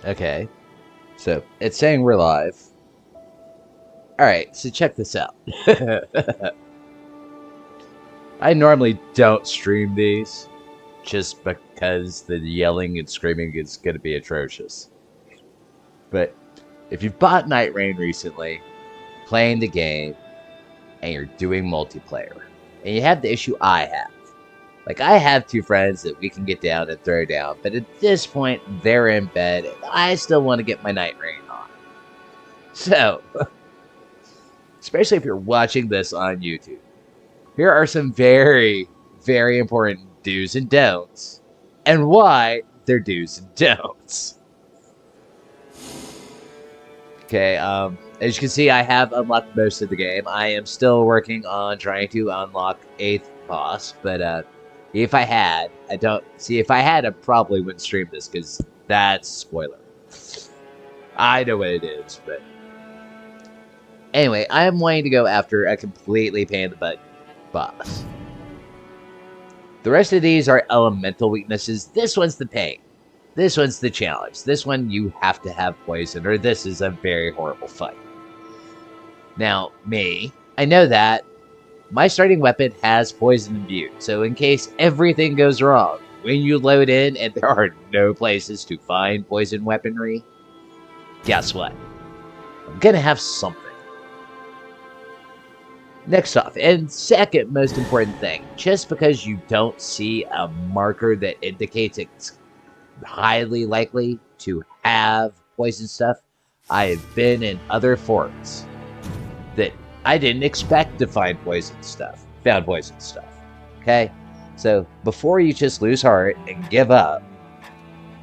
Okay, so it's saying we're live. Alright, so check this out. I normally don't stream these, just because the yelling and screaming is going to be atrocious. But if you've bought Night Rain recently, playing the game, and you're doing multiplayer, and you have the issue I have. Like, I have two friends that we can get down and throw down, but at this point, they're in bed, and I still want to get my Night Rain on. So, especially if you're watching this on YouTube, here are some very, very important do's and don'ts, and why they're do's and don'ts. Okay, as you can see, I have unlocked most of the game. I am still working on trying to unlock 8th boss, but if I had, I probably wouldn't stream this, because that's spoiler. I know what it is, but anyway, I am wanting to go after a completely pain-in-the-butt boss. The rest of these are elemental weaknesses. This one's the pain. This one's the challenge. This one you have to have poison, or this is a very horrible fight. Now, me, I know that my starting weapon has poison imbued, so in case everything goes wrong, when you load in and there are no places to find poison weaponry, guess what? I'm gonna have something. Next off, and second most important thing, just because you don't see a marker that indicates it's highly likely to have poison stuff, I have been in other forts that I didn't expect to find poison stuff. Found poison stuff. Okay? So, before you just lose heart and give up,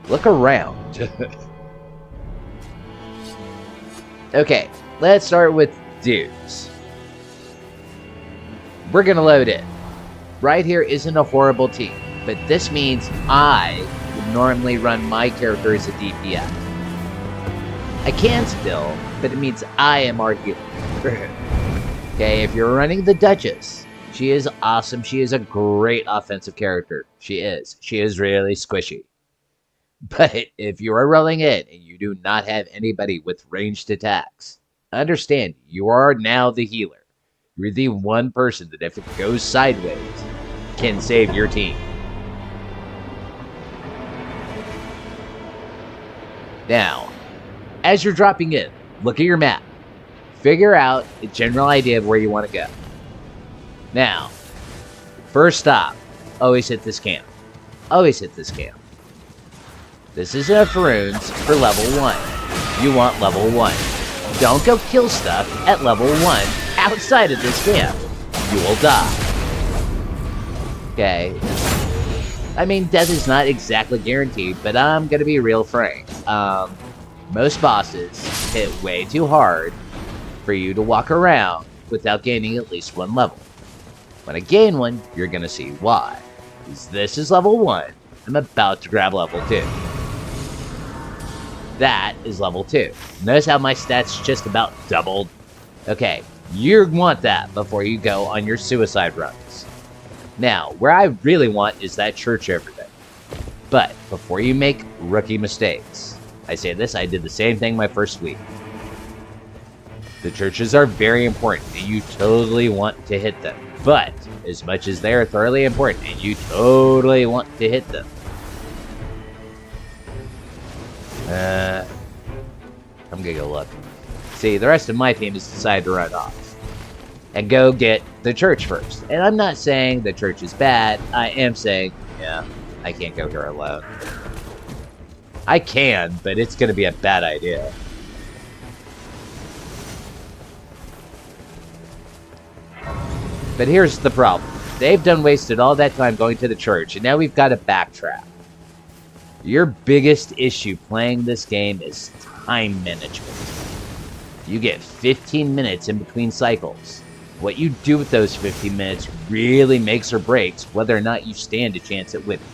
look around. Okay, let's start with dudes. We're gonna load in. Right here isn't a horrible team, but this means I would normally run my character as a DPS. I can still, but it means I am our healer. Okay, if you're running the Duchess, she is awesome. She is a great offensive character. She is. She is really squishy. But if you are rolling in and you do not have anybody with ranged attacks, understand you are now the healer. You're the one person that if it goes sideways, can save your team. Now, as you're dropping in, look at your map. Figure out a general idea of where you want to go. Now, first stop, always hit this camp. Always hit this camp. This is enough runes for level 1. You want level 1. Don't go kill stuff at level 1 outside of this camp. You will die. Okay. I mean, death is not exactly guaranteed, but I'm gonna be real frank. Most bosses hit way too hard for you to walk around without gaining at least 1 level. When I gain 1, you're gonna see why. Because this is level 1. I'm about to grab level 2. That is level 2. Notice how my stats just about doubled? Okay, you want that before you go on your suicide runs. Now, where I really want is that church over there. But before you make rookie mistakes, I say this, I did the same thing my first week. The churches are very important, and you totally want to hit them. But, as much as they are thoroughly important, and you totally want to hit them, I'm gonna go look. See, the rest of my team has decided to run off and go get the church first. And I'm not saying the church is bad. I am saying, yeah, I can't go here alone. I can, but it's gonna be a bad idea. But here's the problem. They've done wasted all that time going to the church, and now we've got to backtrack. Your biggest issue playing this game is time management. You get 15 minutes in between cycles. What you do with those 15 minutes really makes or breaks whether or not you stand a chance at winning.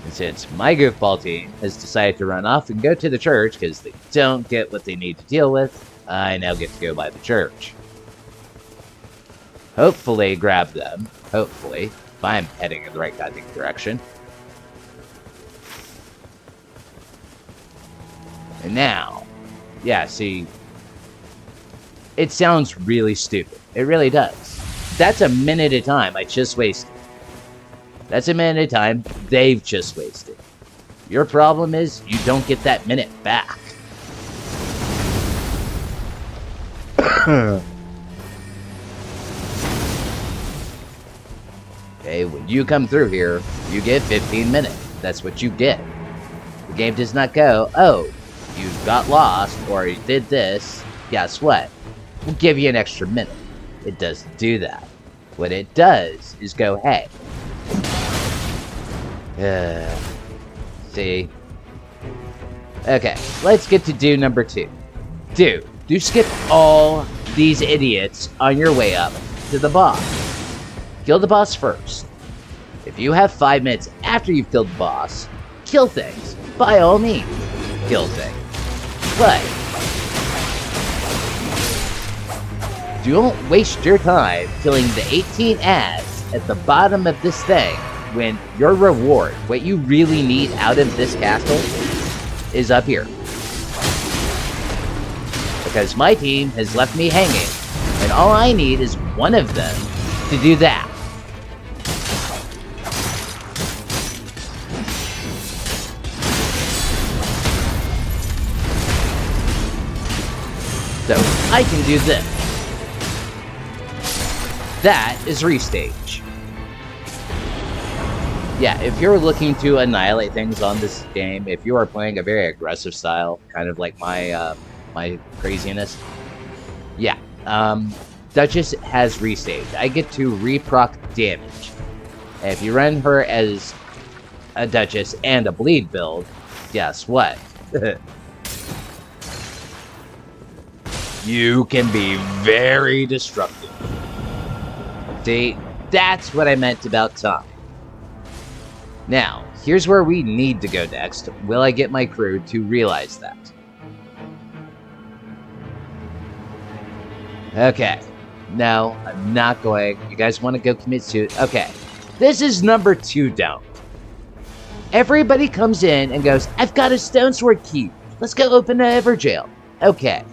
And since my goofball team has decided to run off and go to the church because they don't get what they need to deal with, I now get to go by the church. Hopefully grab them. Hopefully. If I'm heading in the right goddamn direction. And now, yeah, see, it sounds really stupid. It really does. That's a minute of time I just wasted. That's a minute of time they've just wasted. Your problem is you don't get that minute back. Okay, when you come through here, you get 15 minutes. That's what you get. The game does not go, oh, you got lost or you did this. Guess what? We'll give you an extra minute. It doesn't do that. What it does is go, hey. See? Okay, let's get to do number 2. Do skip all these idiots on your way up to the boss. Kill the boss first. If you have 5 minutes after you've killed the boss, kill things. By all means, kill things. But don't waste your time killing the 18 ads at the bottom of this thing when your reward, what you really need out of this castle, is up here. Because my team has left me hanging, and all I need is one of them to do that. So I can do this. That is restage. Yeah, if you're looking to annihilate things on this game, if you are playing a very aggressive style, kind of like my my craziness, yeah, Duchess has restage. I get to reproc damage. And if you run her as a Duchess and a bleed build, guess what? You can be very destructive. See, that's what I meant about time. Now, here's where we need to go next. Will I get my crew to realize that? Okay. No, I'm not going. You guys want to go commit suicide? Okay. This is number 2 down. Everybody comes in and goes, I've got a stone sword key. Let's go open an Everjail. Okay.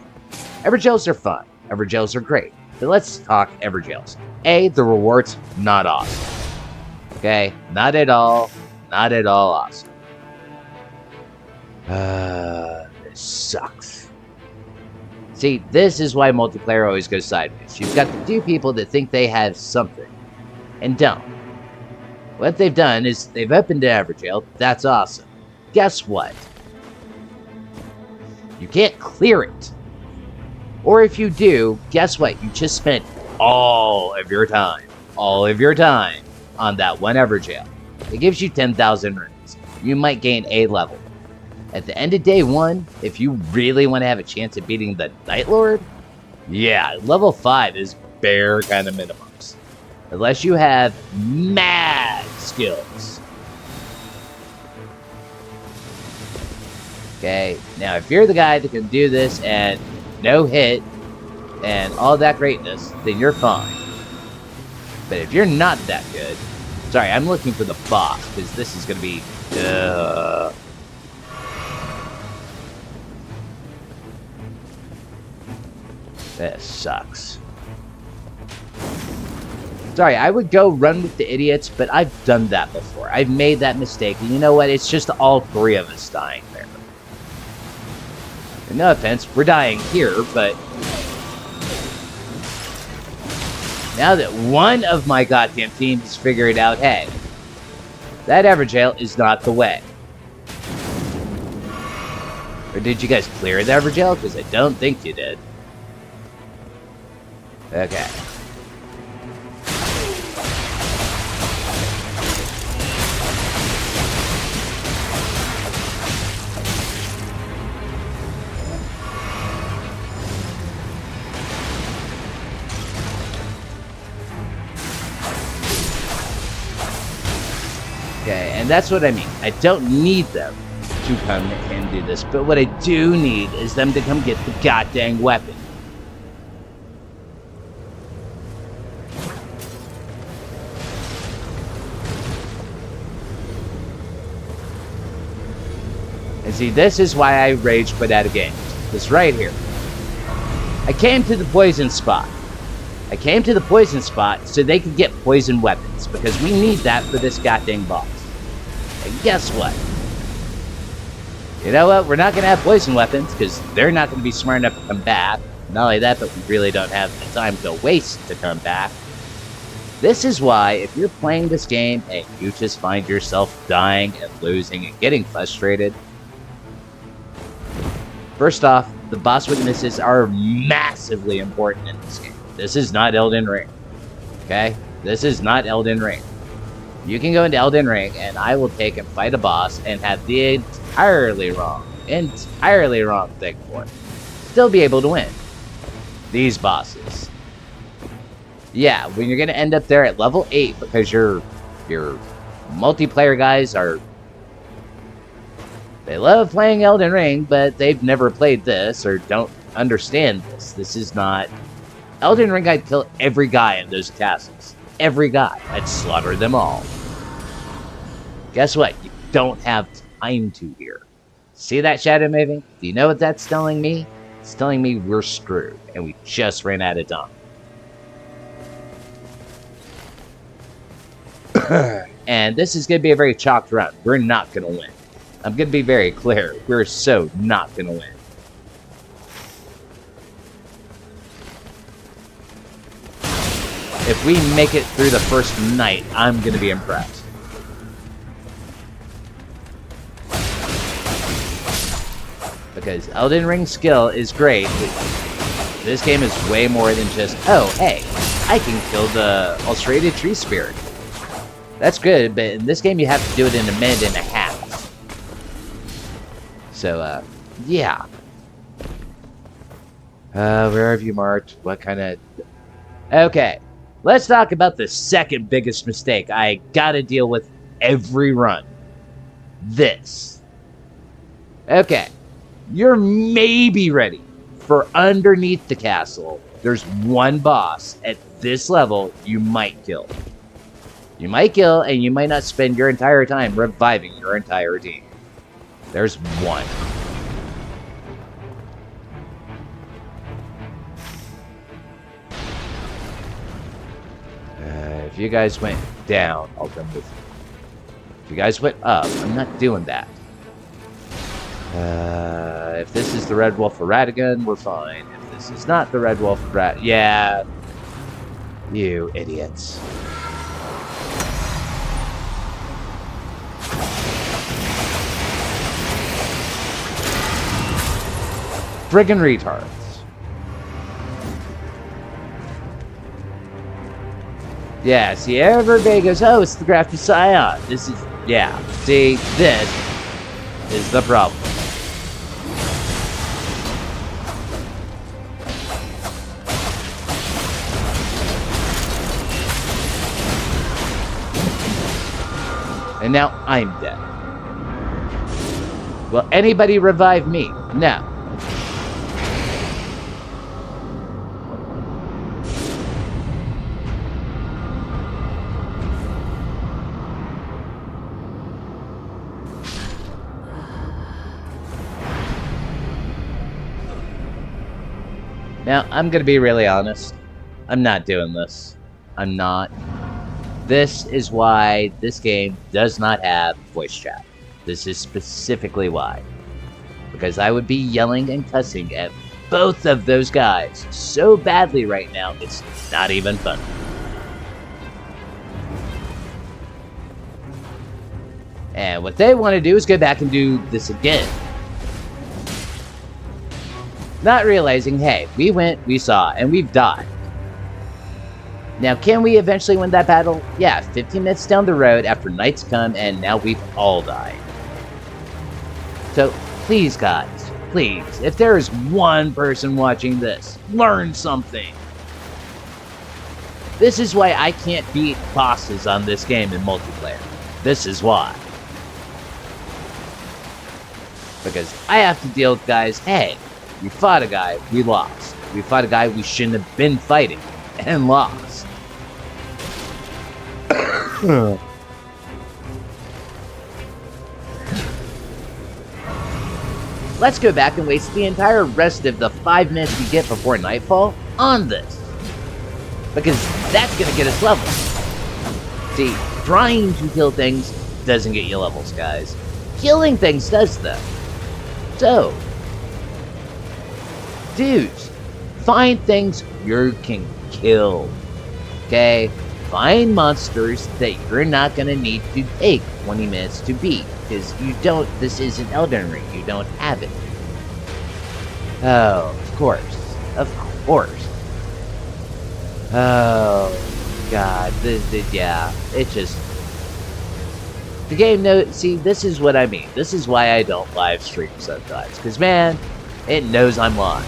Everjails are fun. Everjails are great. But let's talk Everjails. A, the rewards, not awesome. Okay? Not at all. Not at all awesome. This sucks. See, this is why multiplayer always goes sideways. You've got the 2 people that think they have something and don't. What they've done is they've opened an Everjail. That's awesome. Guess what? You can't clear it. Or if you do, guess what? You just spent all of your time on that one Everjail. It gives you 10,000 runes. You might gain a level. At the end of day 1, if you really want to have a chance at beating the Night Lord, yeah, level 5 is bare kind of minimums. Unless you have mad skills. Okay, now if you're the guy that can do this and no hit and all that greatness, then you're fine. But if you're not that good, sorry, I'm looking for the boss because this is going to be this sucks. Sorry, I would go run with the idiots, but I've done that before. I've made that mistake, and you know what? It's just all 3 of us dying there. And no offense, we're dying here, but now that one of my goddamn team has figured out, hey, that Everjail is not the way. Or did you guys clear the Everjail? Because I don't think you did. Okay. Okay, and that's what I mean. I don't need them to come and do this, but what I do need is them to come get the goddamn weapon. And see, this is why I rage quit out of games. This right here. I came to the poison spot. I came to the poison spot so they could get poison weapons, because we need that for this goddamn boss. And guess what? You know what? We're not going to have poison weapons, because they're not going to be smart enough to come back. Not only that, but we really don't have the time to waste to come back. This is why, if you're playing this game and you just find yourself dying and losing and getting frustrated, first off, the boss weaknesses are massively important in this game. This is not Elden Ring. Okay? This is not Elden Ring. You can go into Elden Ring and I will take and fight a boss and have the entirely wrong thing for it. Still be able to win. These bosses. Yeah, when you're going to end up there at level 8 because your multiplayer guys are... They love playing Elden Ring, but they've never played this or don't understand this. This is not... Elden Ring, I'd kill every guy in those castles. Every guy. I'd slaughter them all. Guess what? You don't have time to here. See that shadow moving? Do you know what that's telling me? It's telling me we're screwed, and we just ran out of time. And this is going to be a very chalked run. We're not going to win. I'm going to be very clear. We're so not going to win. If we make it through the first night, I'm going to be impressed. Because Elden Ring skill is great, but this game is way more than just, oh, hey, I can kill the ulcerated tree spirit. That's good, but in this game you have to do it in a minute and a half. So, yeah. Where have you marked? What kind of... Okay. Let's talk about the second biggest mistake I gotta deal with every run. This. Okay. You're maybe ready for underneath the castle. There's one boss at this level you might kill. You might kill, and you might not spend your entire time reviving your entire team. There's one. If you guys went down, I'll come with you. If you guys went up, I'm not doing that. If this is the Red Wolf of Radagon, we're fine. If this is not the Red Wolf of Radagon... Yeah. You idiots. Friggin' retards. Yeah, see, everybody goes, oh, it's the Grafted Scion. This is, yeah, see, this is the problem. And now I'm dead. Will anybody revive me? No. Now, I'm going to be really honest. I'm not doing this. I'm not. This is why this game does not have voice chat. This is specifically why. Because I would be yelling and cussing at both of those guys so badly right now, it's not even funny. And what they want to do is go back and do this again. Not realizing, hey, we went, we saw, and we've died. Now, can we eventually win that battle? Yeah, 15 minutes down the road after night's come, and now we've all died. So, please, guys, please, if there is one person watching this, learn something. This is why I can't beat bosses on this game in multiplayer. This is why. Because I have to deal with guys, hey, we fought a guy, we lost. We fought a guy we shouldn't have been fighting, and lost. let's go back and waste the entire rest of the 5 minutes we get before nightfall on this. Because that's going to get us levels. See, trying to kill things doesn't get you levels, guys. Killing things does, though. So, dudes, find things you can kill. Okay? Find monsters that you're not going to need to take 20 minutes to beat. Because this isn't Elden Ring. You don't have it. Oh, of course. Of course. Oh, God. Yeah, it just... The game see, this is what I mean. This is why I don't live stream sometimes. Because, man, it knows I'm lying.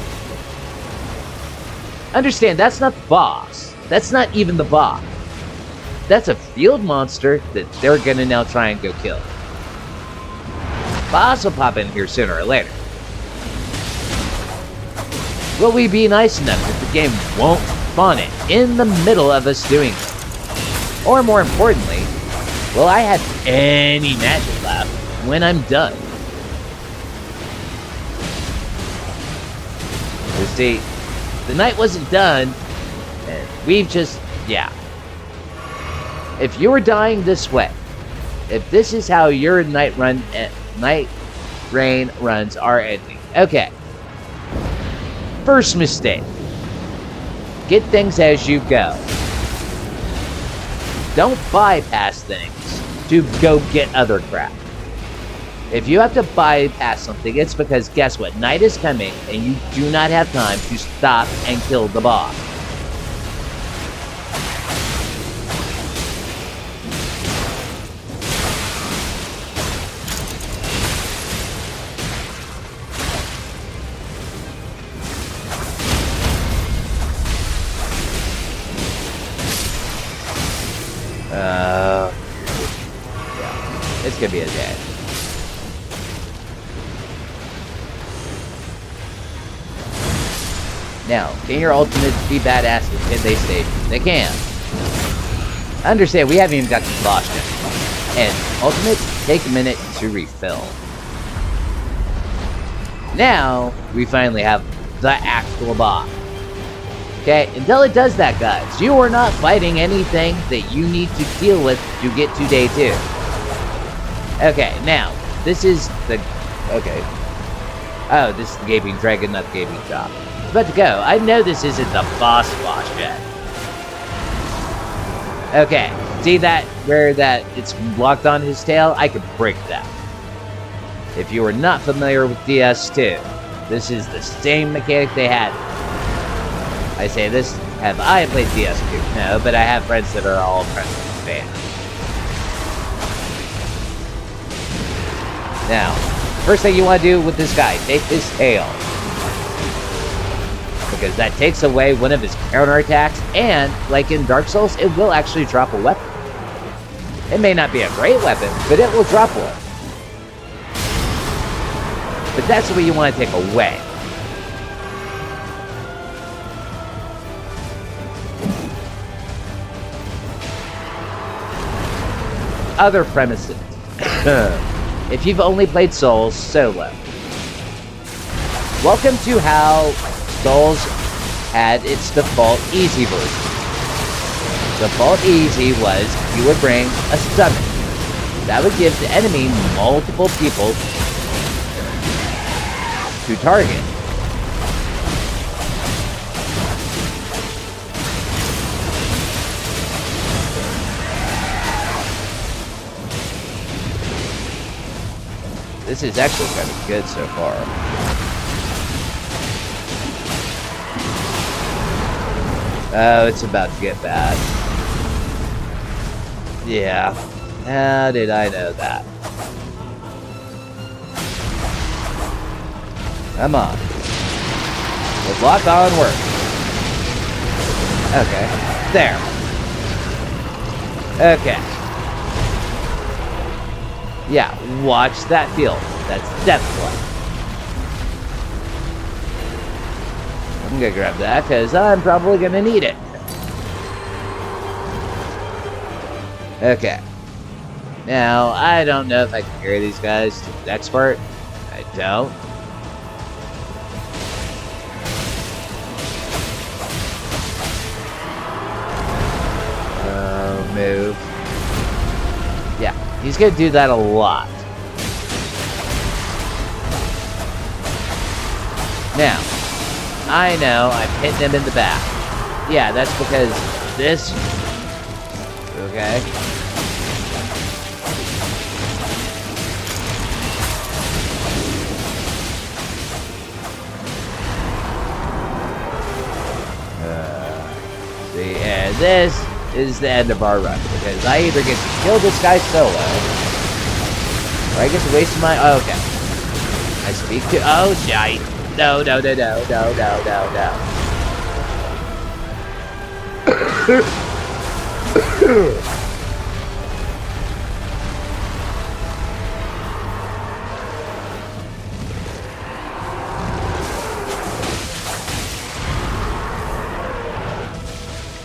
Understand, that's not the boss. That's not even the boss. That's a field monster that they're gonna now try and go kill. Boss will pop in here sooner or later. Will we be nice enough that the game won't spawn it in the middle of us doing it? Or more importantly, will I have any magic left when I'm done? You see, the night wasn't done, and we've just, yeah. If you were dying this way, if this is how your night rain runs are ending, okay. First mistake. Get things as you go. Don't bypass things to go get other crap. If you have to bypass something, it's because guess what? Night is coming and you do not have time to stop and kill the boss. Yeah, it's gonna be a day. Now, can your ultimates be badasses? Can they save you? They can. Understand, we haven't even got to the boss yet. And ultimates take a minute to refill. Now, we finally have the actual boss. Okay, until it does that, guys, you are not fighting anything that you need to deal with to get to day 2. Okay, now, this is the... Okay. Oh, this is the Gaping Dragon, not the Gaping Chop. It's about to go. I know this isn't the boss yet. Okay, see that, where that it's locked on his tail? I could break that. If you are not familiar with DS2, this is the same mechanic they had. I say this, have I played DS2? No, but I have friends that are all friends with the band. Now, first thing you want to do with this guy, take his tail. Because that takes away one of his counterattacks, and, like in Dark Souls, it will actually drop a weapon. It may not be a great weapon, but it will drop one. But that's what you want to take away. Other premises. If you've only played Souls solo, welcome to how Souls had its default easy version. Default easy was you would bring a summon. That would give the enemy multiple people to target. This is actually kind of good so far. Oh, it's about to get bad. Yeah. How did I know that? Come on. Let's lock on work. Okay. There. Okay. Yeah, watch that field. That's Deathblood. I'm gonna grab that because I'm probably gonna need it. Okay. Now, I don't know if I can carry these guys to the next part. I don't. move. Yeah, he's gonna do that a lot. Now, I know I'm hitting him in the back. Yeah, that's because this... Okay. See, and this is the end of our run, because I either get to kill this guy solo, or I get to waste my... Oh, okay. I speak to... Oh, shite. No, no, no, no, no, no, no, no.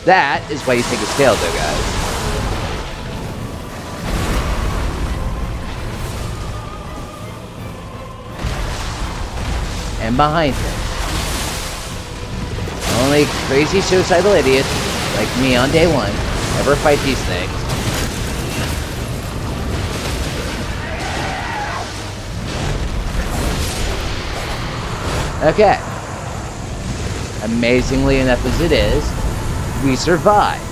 That is why you think it's tail, though, guys. And behind him, only crazy suicidal idiots like me on day one ever fight these things. Okay. Amazingly enough as it is, we survived.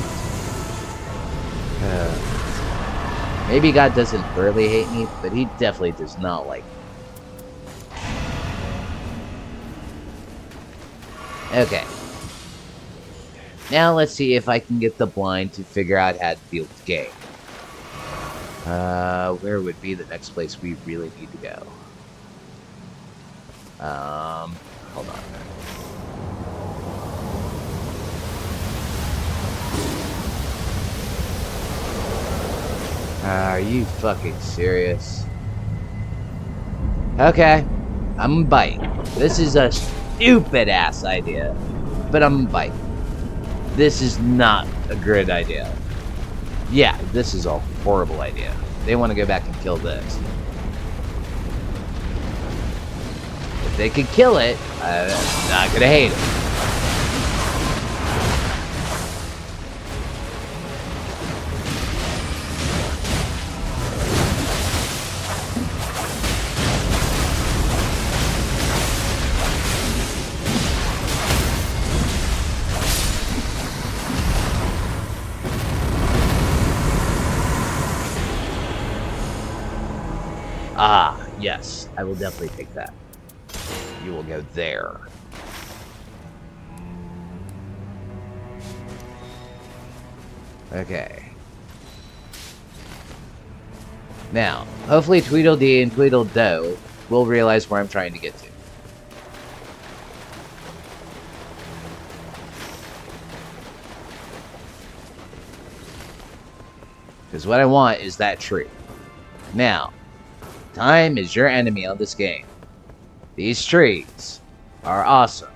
Maybe God doesn't really hate me, but he definitely does not like me. Okay. Now let's see if I can get the blind to figure out how to deal with the game. Where would be the next place we really need to go? Hold on. Are you fucking serious? Okay. I'm biting. This is a stupid ass idea, but I'm biting. This is not a good idea. Yeah, this is a horrible idea. They want to go back and kill this. If they could kill it, I'm not gonna hate it. Ah, yes, I will definitely take that. You will go there. Okay. Now, hopefully Tweedledee and Tweedledo will realize where I'm trying to get to. Because what I want is that tree. Now, time is your enemy on this game. These trees are awesome.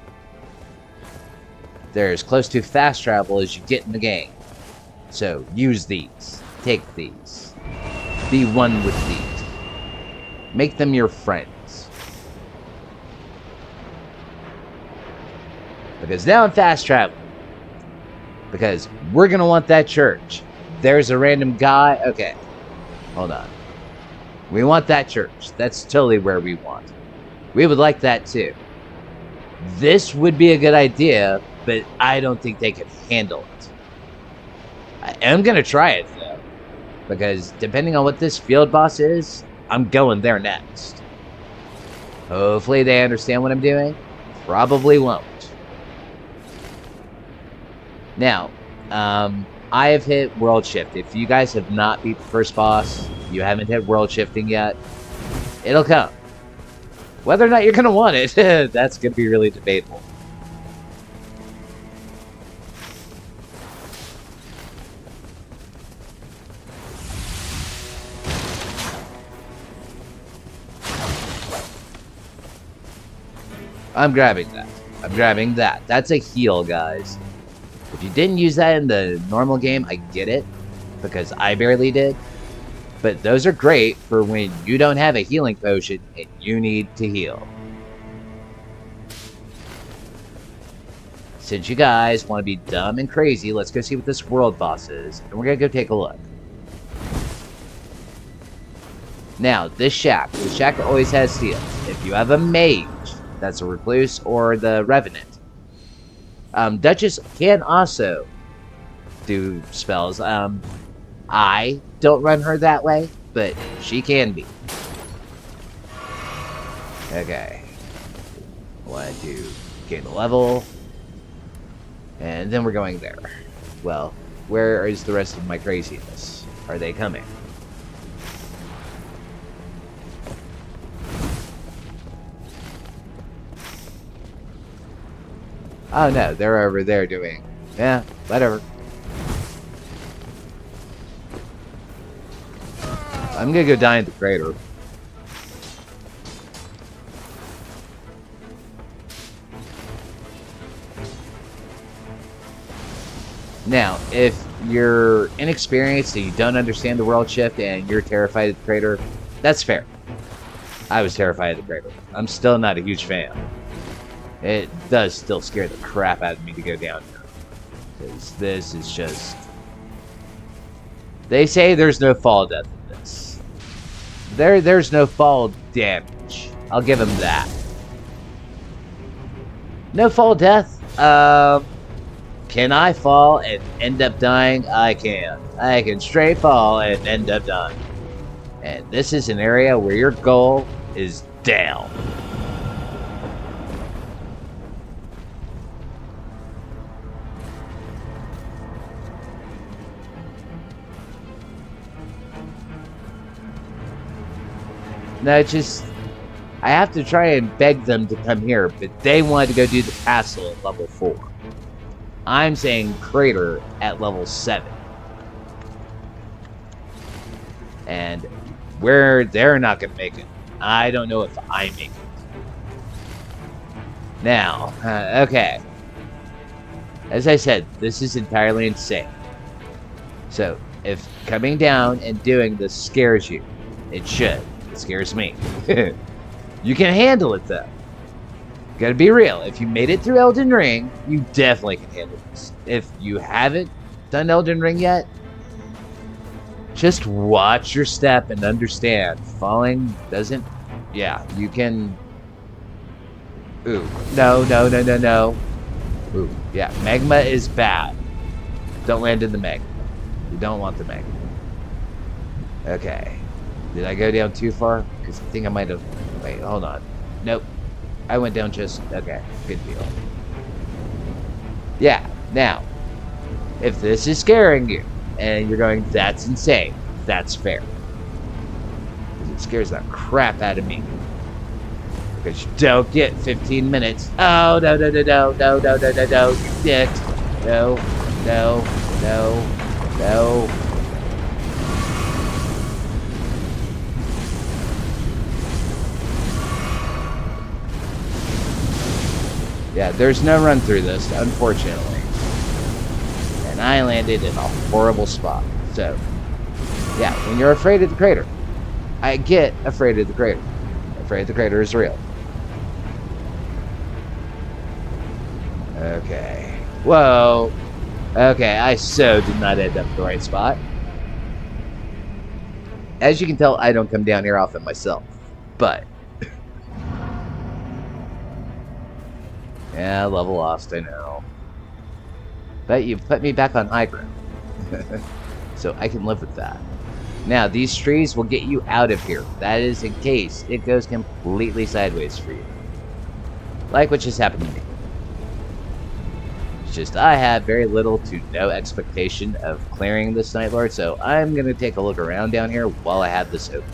They're as close to fast travel as you get in the game. So use these. Take these. Be one with these. Make them your friends. Because now I'm fast traveling. Because we're going to want that church. There's a random guy. Okay. Hold on. We want that church. That's totally where we want. We would like that too. This would be a good idea, but I don't think they could handle it. I am going to try it though. Because depending on what this field boss is, I'm going there next. Hopefully they understand what I'm doing. Probably won't. Now, I have hit World Shift. If you guys have not beat the first boss, you haven't hit World Shifting yet, it'll come. Whether or not you're going to want it, that's going to be really debatable. I'm grabbing that. I'm grabbing that. That's a heal, guys. If you didn't use that in the normal game, I get it, because I barely did. But those are great for when you don't have a healing potion and you need to heal. since you guys want to be dumb and crazy, let's go see what this world boss is, and we're gonna go take a look. Now, this shack always has steals. If you have a mage, that's a recluse, or the revenant. Duchess can also do spells. I don't run her that way, but she can be. Okay. I want to gain a level. And then we're going there. Well, where is the rest of my craziness? Are they coming? Oh no, they're over there doing... Yeah, whatever. I'm gonna go die in the crater. Now, if you're inexperienced and you don't understand the world shift and you're terrified of the crater, that's fair. I was terrified of the crater. I'm still not a huge fan. It does still scare the crap out of me to go down here. Because this is just... They say there's no fall death in this. There's no fall damage. I'll give them that. No fall death? Can I fall and end up dying? I can. I can straight fall and end up dying. And this is an area where your goal is down. No, it's just... I have to try and beg them to come here, but they wanted to go do the castle at level 4. I'm saying crater at level 7. And they're not going to make it. I don't know if I make it. Now, okay. As I said, this is entirely insane. So, if coming down and doing this scares you, it should. It scares me. You can handle it, though. Gotta be real. If you made it through Elden Ring, you definitely can handle this. If you haven't done Elden Ring yet, just watch your step and understand. Falling doesn't... Yeah, you can... Ooh. No. Ooh, yeah. Magma is bad. Don't land in the magma. You don't want the magma. Okay. Did I go down too far? Because I think I might have... Wait, hold on. Nope. I went down just... Okay, good deal. Yeah, now, if this is scaring you, and you're going, that's insane, that's fair. Because it scares the crap out of me. Because you don't get 15 minutes. Oh, no, you dick. No. Yeah, there's no run through this, unfortunately. And I landed in a horrible spot. So, yeah, when you're afraid of the crater, I get afraid of the crater. Afraid the crater is real. Okay. Whoa. Okay, I so did not end up in the right spot. As you can tell, I don't come down here often myself. But... Yeah, level lost, I know. But you put me back on high ground. So I can live with that. Now, these trees will get you out of here. That is in case it goes completely sideways for you. Like what just happened to me. It's just I have very little to no expectation of clearing this Night Lord, so I'm going to take a look around down here while I have this open.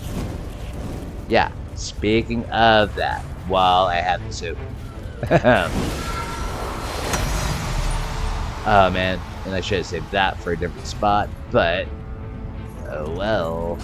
Yeah, speaking of that, while I have this open. Oh man, and I should have saved that for a different spot, but oh well.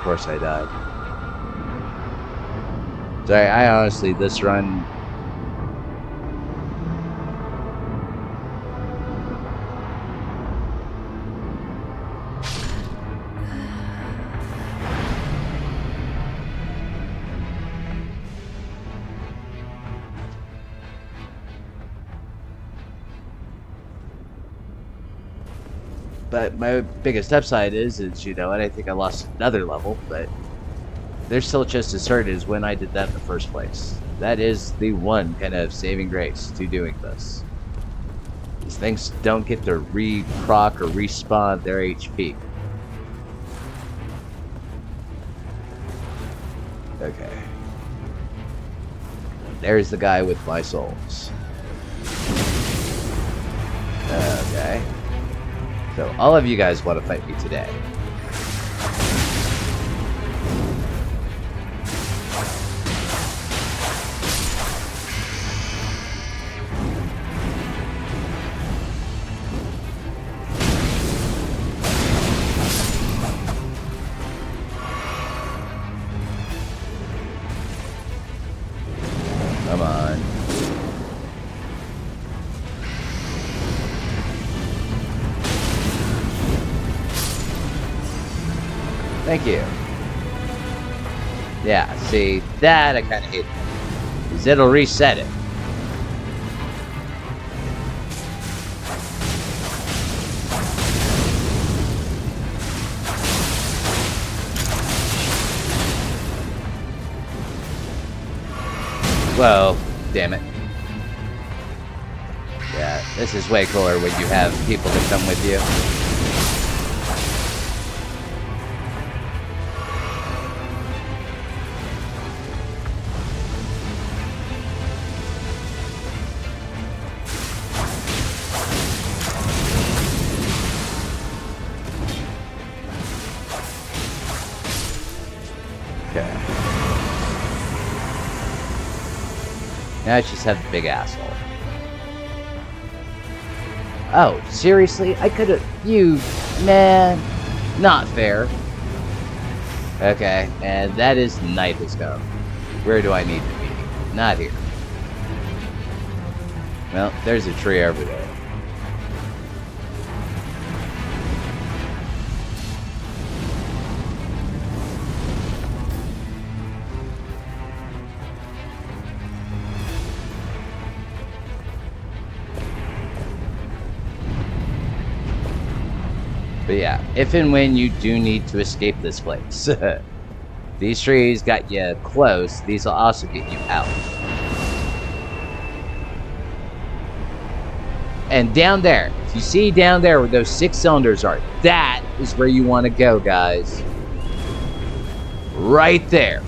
course I died. Sorry, I honestly, this run... But my biggest upside is, you know, and I think I lost another level, but there's still just as certain as when I did that in the first place. That is the one kind of saving grace to doing this. These things don't get to re-proc or respawn their HP. Okay. There's the guy with my souls. Okay. So all of you guys want to fight me today. Come on. Thank you. Yeah, see, that I kind of hate. Because it'll reset it. Well, damn it. Yeah, this is way cooler when you have people that come with you. Okay. Now I just have the big asshole. Oh, seriously? I could've... You... Man... Not fair. Okay, and that is night has come. Where do I need to be? Not here. Well, there's a tree over there. But yeah, if and when you do need to escape this place, these trees got you close, these will also get you out. And down there, if you see down there where those 6 cylinders are, that is where you want to go, guys. Right there.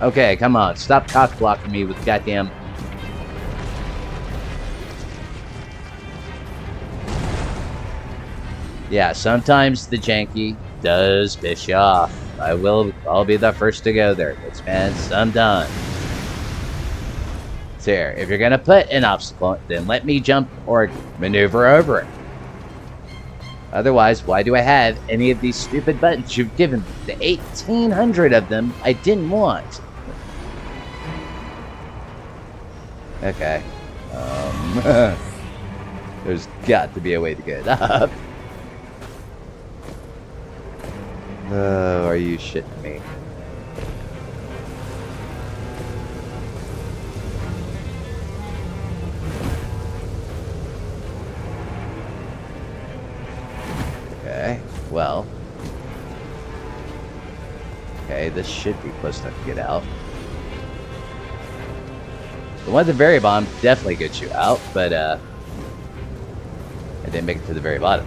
Okay, come on. Stop cock blocking me with goddamn... Yeah, sometimes the janky does piss you off. I'll be the first to go there. It's been some done. So here, if you're gonna put an obstacle, then let me jump or maneuver over it. Otherwise, why do I have any of these stupid buttons you've given me? The 1,800 of them I didn't want. Okay. There's got to be a way to get up. Oh, are you shitting me? Okay, well. Okay, this should be close enough to get out. The one at the very bottom definitely gets you out, but I didn't make it to the very bottom.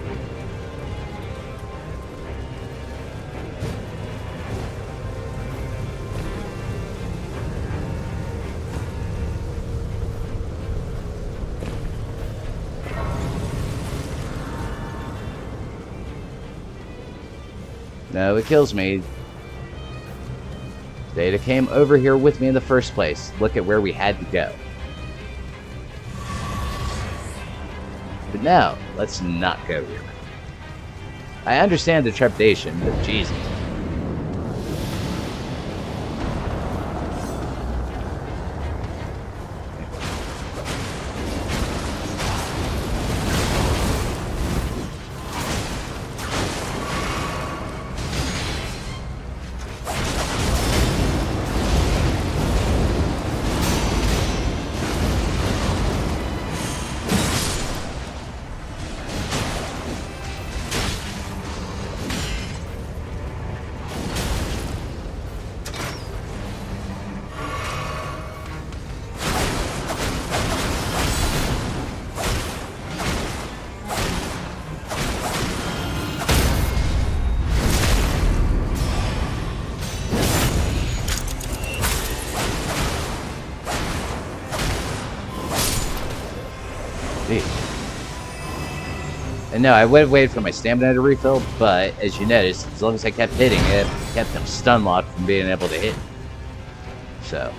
No, it kills me. Data came over here with me in the first place. Look at where we had to go. But now, let's not go here. I understand the trepidation, but Jesus. And no, I would have waited for my stamina to refill, but as you noticed, as long as I kept hitting it, it kept them stun locked from being able to hit. So.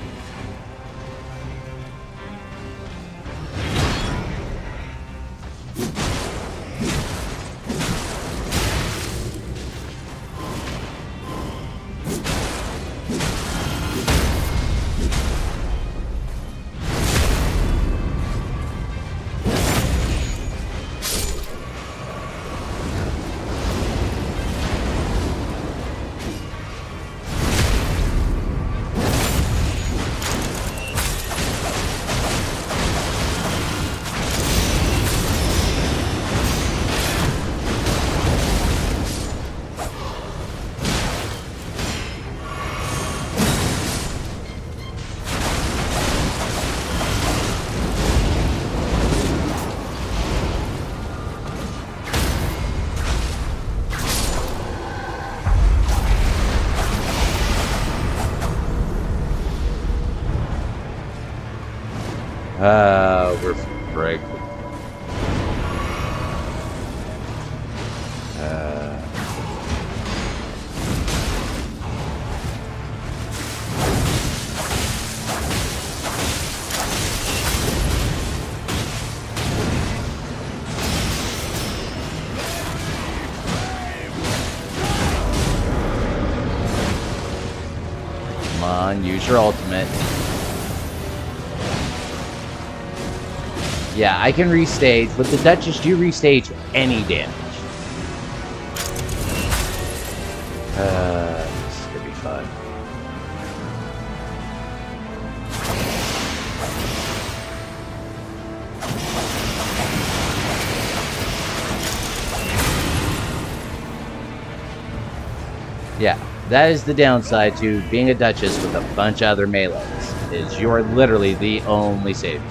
We're frigged. Come on, use your ultimate. Yeah, I can restage. With the Duchess, you restage any damage. This is gonna be fun. Yeah, that is the downside to being a Duchess with a bunch of other melees, is you're literally the only savior.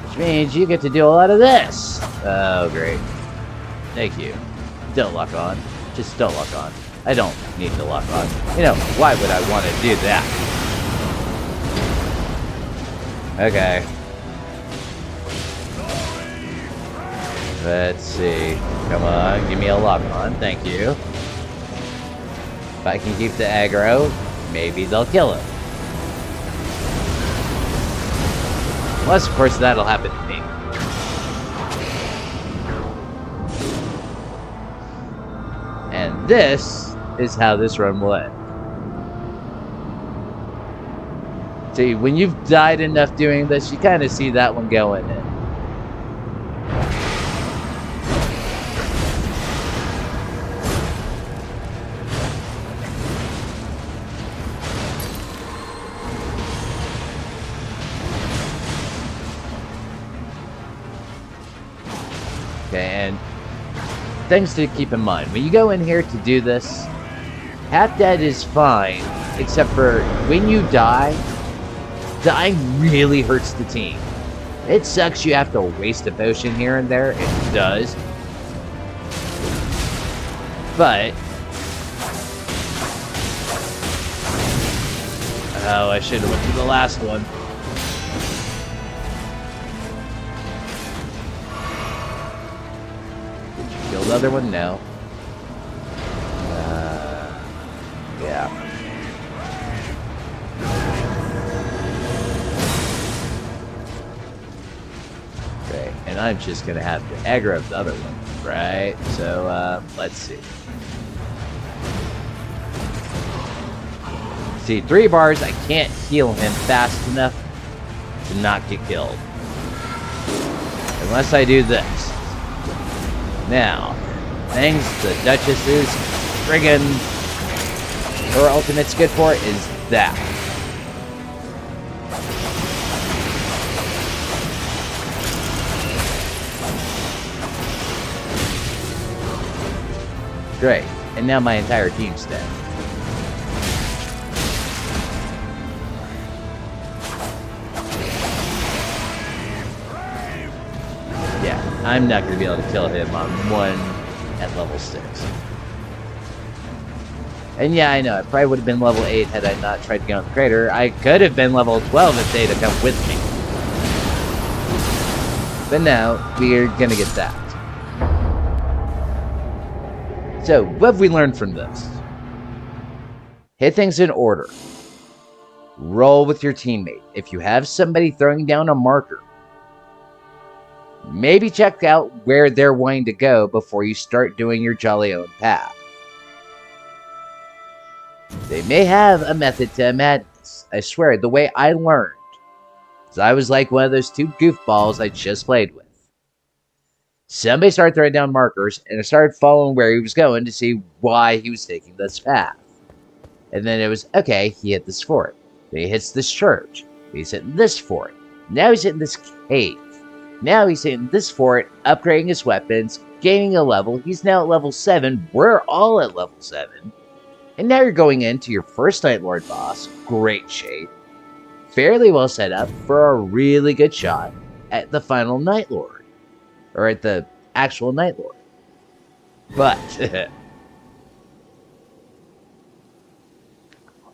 Which means you get to do a lot of this. Oh, great. Thank you. Don't lock on. Just don't lock on. I don't need to lock on. You know, why would I want to do that? Okay. Let's see. Come on, give me a lock on. Thank you. If I can keep the aggro, maybe they'll kill him. Unless, of course, that'll happen to me. And this is how this run will end. See, when you've died enough doing this, you kind of see that one going in. Okay, and things to keep in mind. When you go in here to do this, half dead is fine, except for when you die, dying really hurts the team. It sucks you have to waste a potion here and there, it does. But, oh, I should have looked at the last one. Did you kill the other one? No. Yeah. Okay, and I'm just gonna have to aggro the other one, right? So, let's see. See, 3 bars, I can't heal him fast enough to not get killed. Unless I do this. Now, things the Duchess is friggin' her ultimate's good for is that. Great, and now my entire team's dead. Yeah, I'm not going to be able to kill him on 1 at level 6. And yeah, I know, it probably would have been level 8 had I not tried to get on the crater. I could have been level 12 if they'd have come with me. But now, we're going to get that. So, what have we learned from this? Hit things in order. Roll with your teammate. If you have somebody throwing down a marker, maybe check out where they're wanting to go before you start doing your jolly own path. They may have a method to madness. I swear, the way I learned is I was like one of those 2 goofballs I just played with. Somebody started throwing down markers, and I started following where he was going to see why he was taking this path. And then it was, okay, he hit this fort. Then he hits this church. He's hitting this fort. Now he's hitting this cave. Now he's hitting this fort, upgrading his weapons, gaining a level. He's now at level 7. We're all at level 7. And now you're going into your first Night Lord boss. Great shape. Fairly well set up for a really good shot at the final Night Lord. Or at the actual Night Lord. But,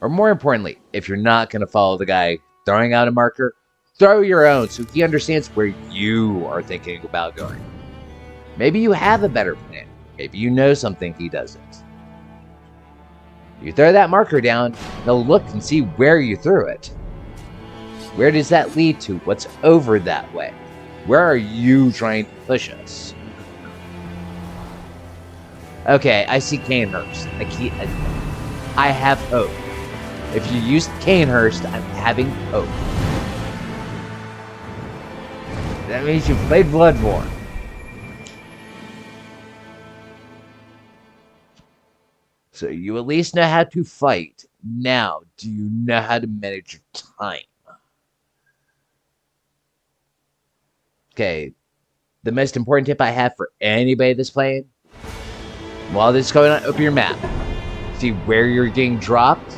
or more importantly, if you're not going to follow the guy throwing out a marker, throw your own so he understands where you are thinking about going. Maybe you have a better plan. Maybe you know something he doesn't. You throw that marker down, he'll look and see where you threw it. Where does that lead to? What's over that way? Where are you trying to push us? Okay, I see Canehurst. I have hope. If you use Canehurst, I'm having hope. That means you played Bloodborne. So you at least know how to fight. Now, do you know how to manage your time? Okay, the most important tip I have for anybody that's playing, while this is going on, open your map. See where you're getting dropped.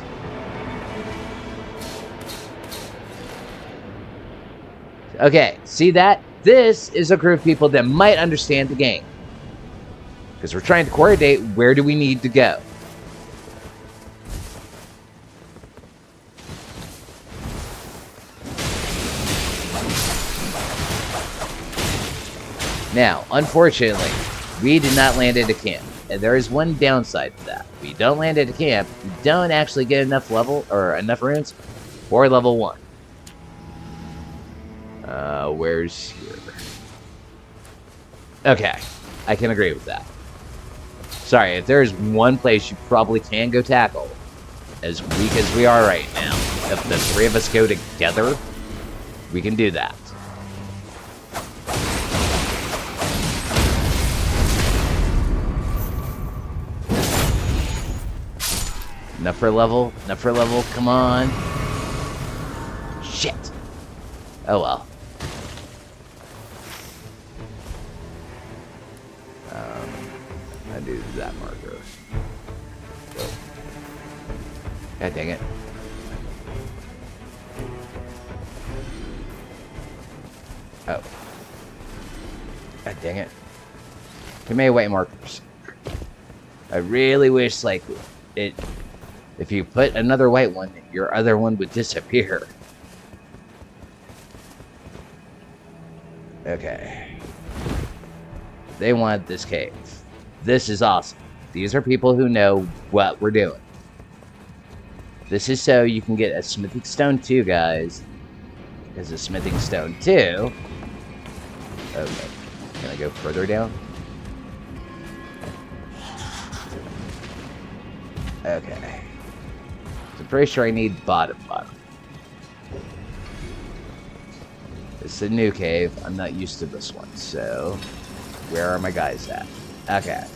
Okay, see that? This is a group of people that might understand the game. Because we're trying to coordinate where do we need to go. Now, unfortunately, we did not land at a camp, and there is one downside to that. We don't land at a camp, we don't actually get enough level, or enough runes, for level 1. Where's here? Okay, I can agree with that. Sorry, if there's one place you probably can go tackle, as weak as we are right now, if the 3 of us go together, we can do that. Enough for level, come on. Shit. Oh well. I do that marker. Whoa. God dang it. Oh. God dang it. Too many white markers. I really wish, like, if you put another white one, your other one would disappear. Okay. They want this cave. This is awesome. These are people who know what we're doing. This is so you can get a smithing stone too, guys. Because a smithing stone too. Okay. Can I go further down? Okay. So I'm pretty sure I need bottom. This is a new cave. I'm not used to this one, so where are my guys at? Okay.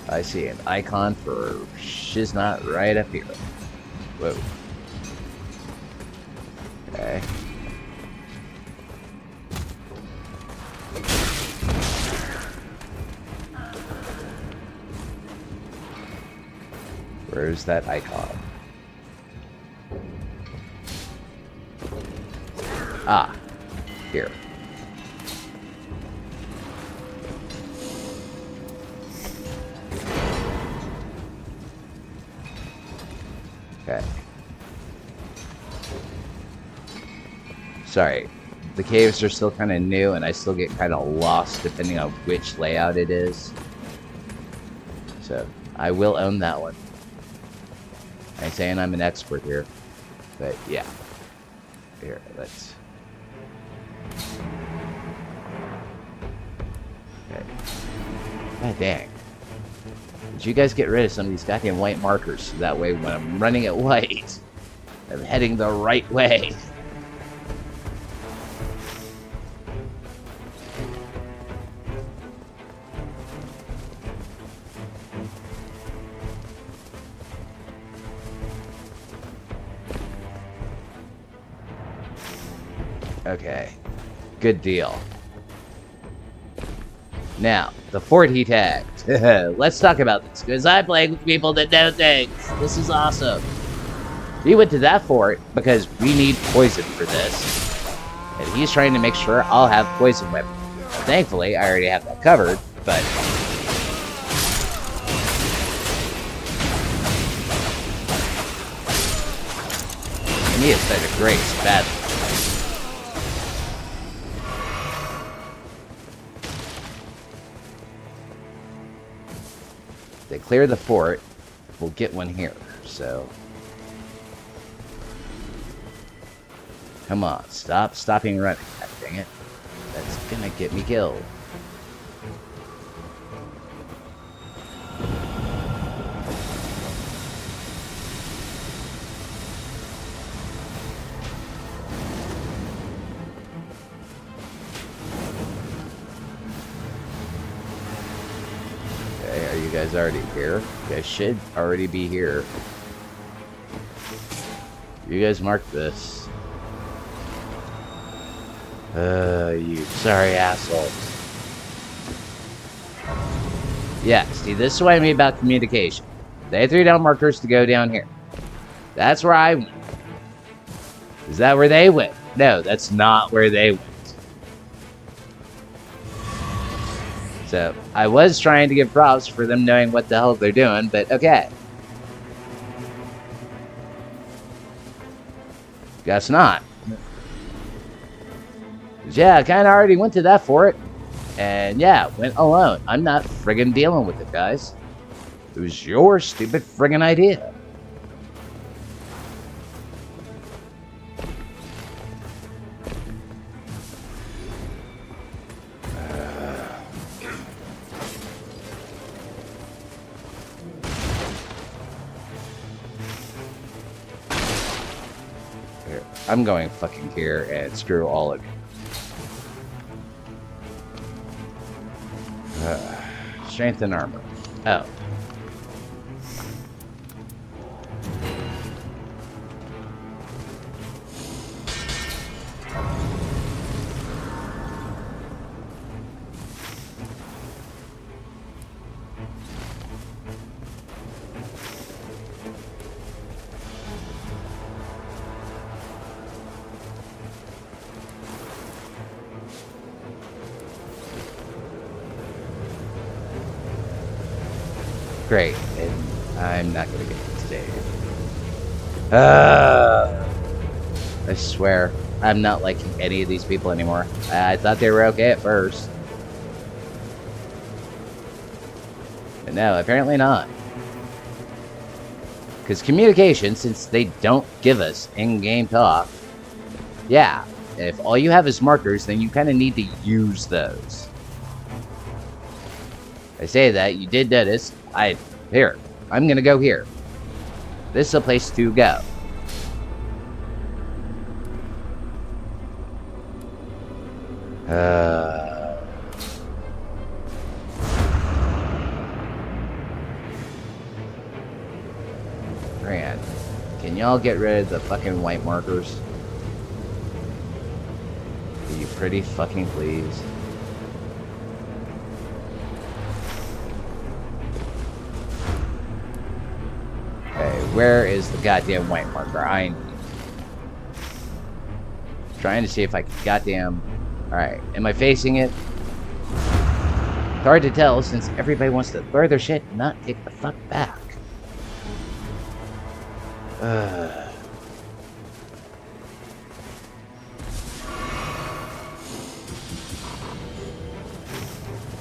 I see an icon for Shiznot right up here. Whoa. Okay. Where's that icon? Ah, here. Okay. Sorry, the caves are still kind of new and I still get kind of lost depending on which layout it is. So, I will own that one. I ain't saying I'm an expert here, but yeah. Here, let's... Okay. God dang. Did you guys get rid of some of these goddamn white markers so that way when I'm running at white, I'm heading the right way? Okay, good deal. Now, the fort he tagged. Let's talk about this, because I'm playing with people that know things. This is awesome. We went to that fort because we need poison for this. And he's trying to make sure I'll have poison weapon. Thankfully, I already have that covered, but... I need a set of grace, badly. They clear the fort, we'll get one here, so... Come on, stopping running, God dang it. That's gonna get me killed. Are you guys already here? You guys should already be here. You guys mark this. You sorry assholes. Yeah, see, this is what I mean about communication. They threw down markers to go down here. That's where I went. Is that where they went? No, that's not where they went. So, I was trying to give props for them knowing what the hell they're doing, but okay. Guess not. Yeah, I kind of already went to that fort. And yeah, went alone. I'm not friggin' dealing with it, guys. It was your stupid friggin' idea. Here, I'm going fucking here and screw all of you. Strength and armor. Oh. Great, and I'm not gonna get this saved. I swear, I'm not liking any of these people anymore. I thought they were okay at first. But no, apparently not. Because communication, since they don't give us in-game talk, yeah, if all you have is markers, then you kind of need to use those. I say that, you did notice, here, I'm gonna go here. This is a place to go. Man, can y'all get rid of the fucking white markers? Are you pretty fucking please? Okay, where is the goddamn white marker? I'm trying to see if I can goddamn... Alright, am I facing it? It's hard to tell since everybody wants to throw their shit and not take the fuck back.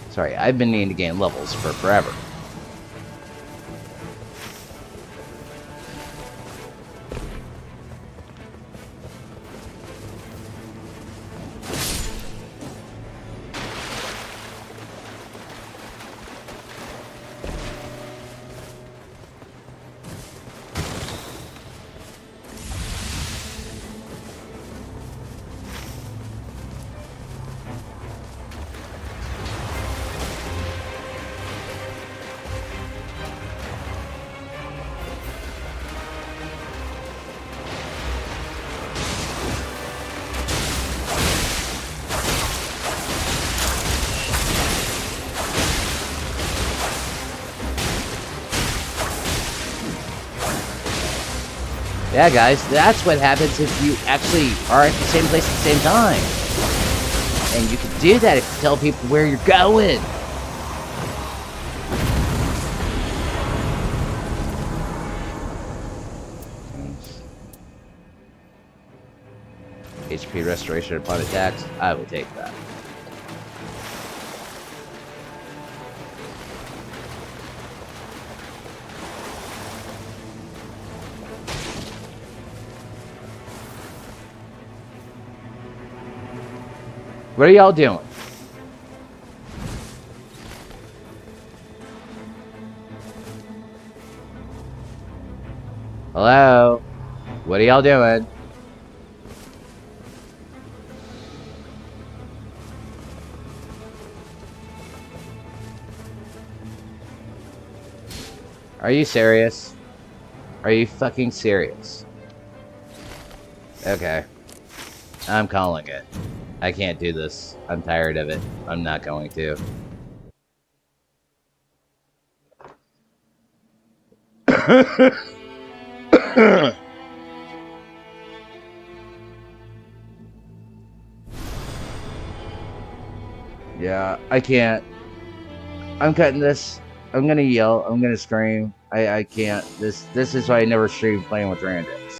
Sorry, I've been needing to gain levels for forever. Yeah, guys, that's what happens if you actually are at the same place at the same time. And you can do that if you tell people where you're going. HP restoration upon attacks, I will take that. What are y'all doing? Hello? What are y'all doing? Are you serious? Are you fucking serious? Okay. I'm calling it. I can't do this. I'm tired of it. I'm not going to. Yeah, I can't. I'm cutting this. I'm gonna yell. I'm gonna scream. I can't. This is why I never stream playing with randoms.